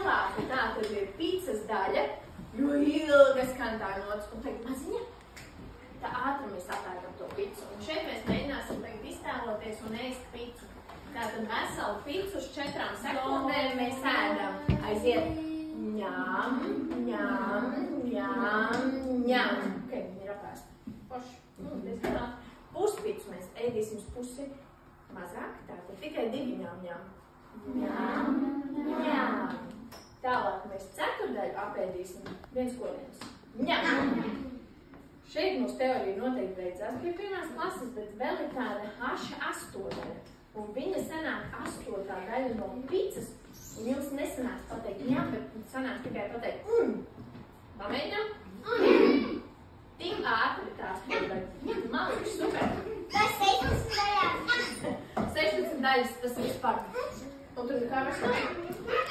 lielāka tā tad ir pīcas daļa, jo ilga skan tā notis, un tagad maziņa, tā ātri mēs atērkam to picu. Un šeit mēs mēģināsim tagad iztēloties un ēst picu. Tātad veselu picu uz 4 sekundēm mēs ēdam. Aiziet. Ņām, ņām, ņām, ņām. Ok, viņi ir apēsti. Forši. Diezgan puspicu mēs ēdīsim uz pusi mazāk. Tātad tikai 2 ņām, ņām. Ņām, ņām. Tālāk mēs 4 daļu apēdīsim 1 kodienis. Ņām. Šeit mūsu teorija noteikti beidzās pie 1. klases, bet vēl ir tāda H8 daļa. Un viņa sanāk 8. daļa no picas, un jums nesanāks pateikt ņām, bet sanāks tikai pateikt Pamēģinām? Tik ātri tās daļa. Man liekas super. Tas 16 daļās. 16 daļas tas vispār. Un tur kā vairs nav.